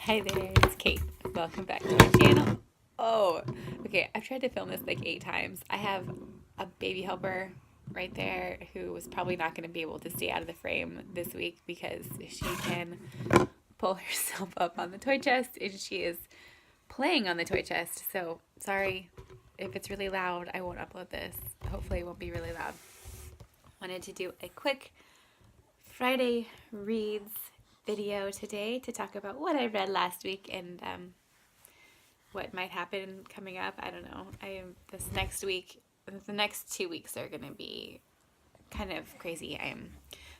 Hi there, it's Kate. Welcome back to my channel. Oh, okay, I've tried to film this like 8 times. I have a baby helper right there who was probably not going to be able to stay out of the frame this week because she can pull herself up on the toy chest and she is playing on the toy chest. So, sorry if it's really loud. I won't upload this. Hopefully it won't be really loud. Wanted to do a quick Friday reads video today to talk about what I read last week and what might happen coming up. I don't know. The next 2 weeks are going to be kind of crazy. I am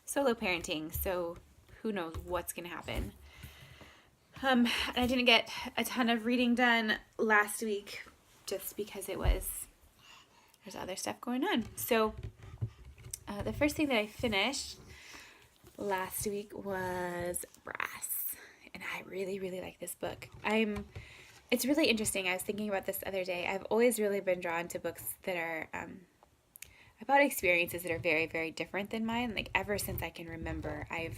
solo parenting, so who knows what's going to happen. I didn't get a ton of reading done last week just because there's other stuff going on. So the first thing that I finished last week was Brass, and I really, really like this book. It's really interesting. I was thinking about this the other day. I've always really been drawn to books that are about experiences that are very, very different than mine. Like ever since I can remember, I've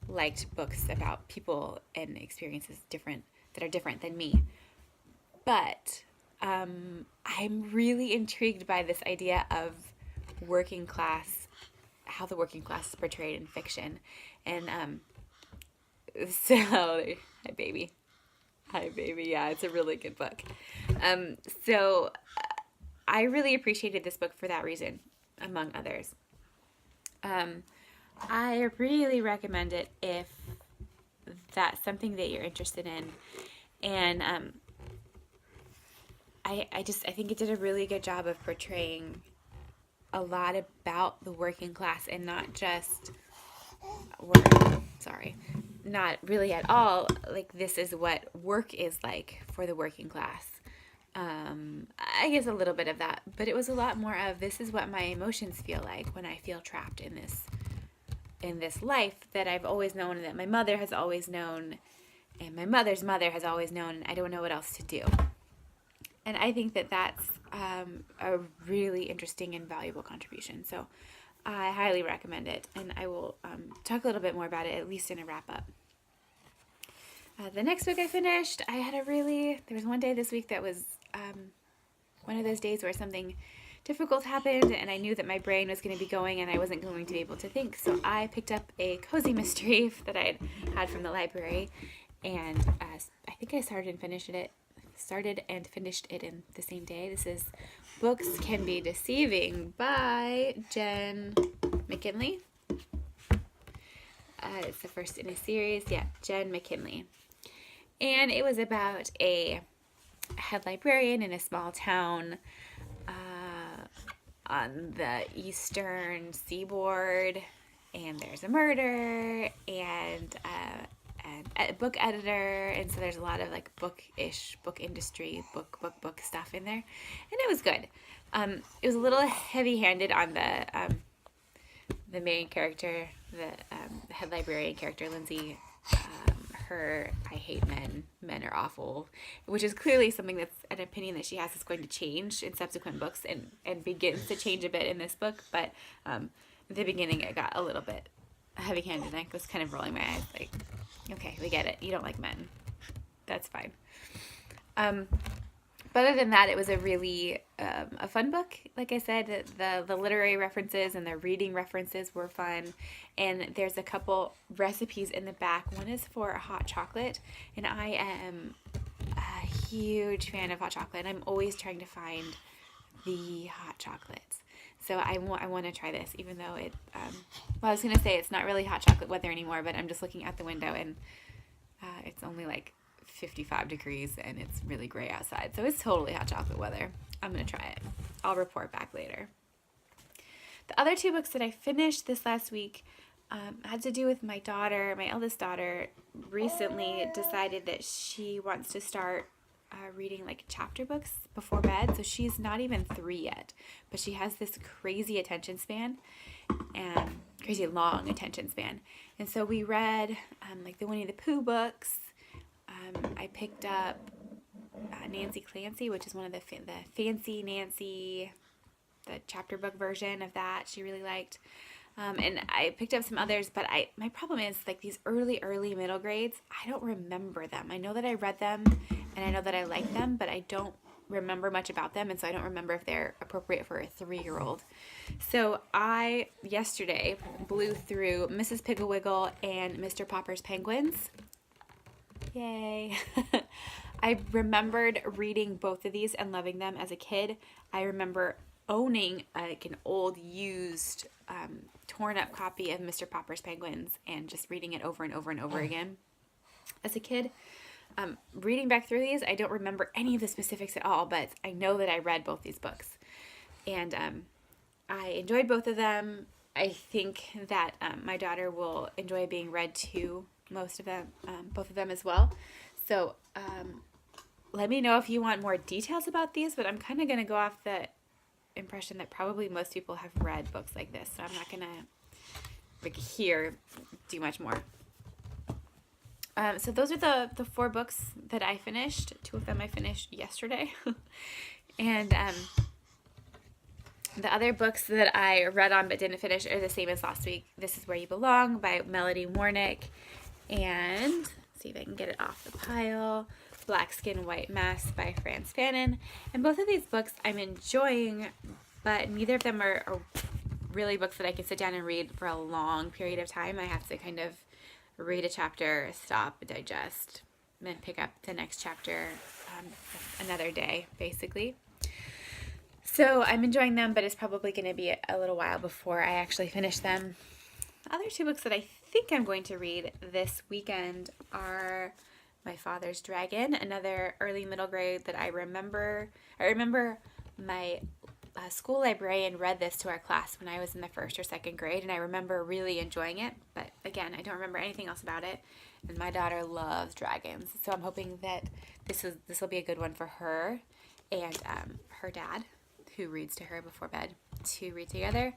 liked books about people and experiences that are different than me. But I'm really intrigued by this idea of working class, how the working class is portrayed in fiction. And so hi baby, yeah, it's a really good book. So I really appreciated this book for that reason, among others. I really recommend it if that's something that you're interested in. And I think it did a really good job of portraying a lot about the working class and not just not really at all like this is what work is like for the working class. I guess a little bit of that, but it was a lot more of this is what my emotions feel like when I feel trapped in this life that I've always known, that my mother has always known, and my mother's mother has always known, and I don't know what else to do. And I think that that's a really interesting and valuable contribution. So I highly recommend it, and I will talk a little bit more about it, at least in a wrap-up. The next book I finished, there was one day this week that was one of those days where something difficult happened, and I knew that my brain was going to be going and I wasn't going to be able to think. So I picked up a cozy mystery that I had from the library, and I think I started and finished it in the same day. This is Books Can Be Deceiving by Jenn McKinlay. It's the first in a series. Yeah, Jenn McKinlay. And it was about a head librarian in a small town on the eastern seaboard, and there's a murder and a book editor, and so there's a lot of like book industry, book stuff in there, and it was good. It was a little heavy-handed on the main character, the head librarian character, Lindsay. I hate men are awful, which is clearly something that's an opinion that she has is going to change in subsequent books and begins to change a bit in this book. But at the beginning it got a little bit heavy-handed, and I was kind of rolling my eyes like, okay, we get it. You don't like men. That's fine. But other than that, it was a really a fun book. Like I said, the literary references and the reading references were fun. And there's a couple recipes in the back. One is for hot chocolate, and I am a huge fan of hot chocolate. I'm always trying to find the hot chocolates. So I want to try this, even though I was going to say it's not really hot chocolate weather anymore, but I'm just looking out the window and it's only like 55 degrees and it's really gray outside. So it's totally hot chocolate weather. I'm going to try it. I'll report back later. The other 2 books that I finished this last week had to do with my daughter. My eldest daughter recently decided that she wants to start reading like chapter books before bed. So she's not even 3 yet, but she has this crazy attention span and crazy long attention span. And so we read like the Winnie the Pooh books. I picked up Nancy Clancy, which is one of the Fancy Nancy, the chapter book version of that she really liked. And I picked up some others, but my problem is like these early middle grades, I don't remember them. I know that I read them and I know that I like them, but I don't remember much about them, and so I don't remember if they're appropriate for a 3-year-old. So I yesterday blew through Mrs. Piggle and Mr. Popper's Penguins. Yay. I remembered reading both of these and loving them as a kid. I remember owning like an old used torn up copy of Mr. Popper's Penguins and just reading it over and over and over again as a kid. Reading back through these, I don't remember any of the specifics at all, but I know that I read both these books. And I enjoyed both of them. I think that my daughter will enjoy being read to both of them as well. So let me know if you want more details about these, but I'm kind of going to go off the impression that probably most people have read books like this, so I'm not going to do much more. So those are the 4 books that I finished. 2 of them I finished yesterday. And the other books that I read on but didn't finish are the same as last week. This Is Where You Belong by Melody Warnick. And let's see if I can get it off the pile. Black Skin, White Mass by Frantz Fanon. And both of these books I'm enjoying, but neither of them are really books that I can sit down and read for a long period of time. I have to kind of read a chapter, stop, digest, then pick up the next chapter another day, basically. So I'm enjoying them, but it's probably going to be a little while before I actually finish them. The other 2 books that I think I'm going to read this weekend are My Father's Dragon, another early middle grade that I remember. I remember my school librarian read this to our class when I was in the 1st or 2nd grade, and I remember really enjoying it, but again, I don't remember anything else about it. And my daughter loves dragons, so I'm hoping that this will be a good one for her and her dad, who reads to her before bed, to read together.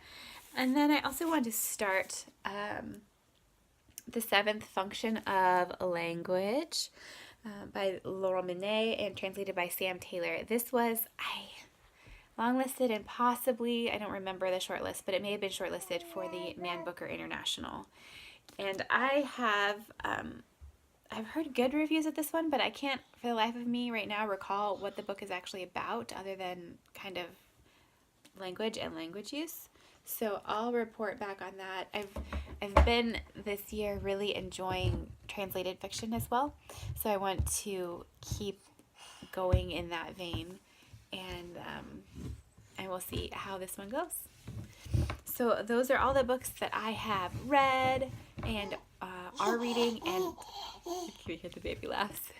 And then I also want to start the 7th Function of Language by Laurent Binet and translated by Sam Taylor. This was longlisted and possibly, I don't remember the shortlist, but it may have been shortlisted for the Man Booker International. And I've heard good reviews of this one, but I can't for the life of me right now recall what the book is actually about other than kind of language and language use. So I'll report back on that. I've been this year really enjoying translated fiction as well. So I want to keep going in that vein, and we'll see how this one goes. So those are all the books that I have read and are reading, and can you hear the baby laughs?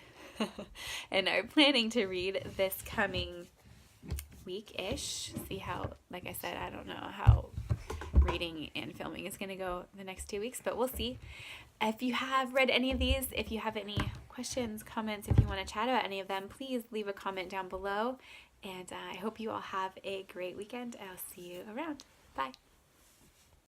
And are planning to read this coming week-ish. See how, like I said, I don't know how reading and filming is going to go the next 2 weeks, but we'll see. If you have read any of these, if you have any questions, comments, if you want to chat about any of them, please leave a comment down below. And I hope you all have a great weekend. I'll see you around. Bye.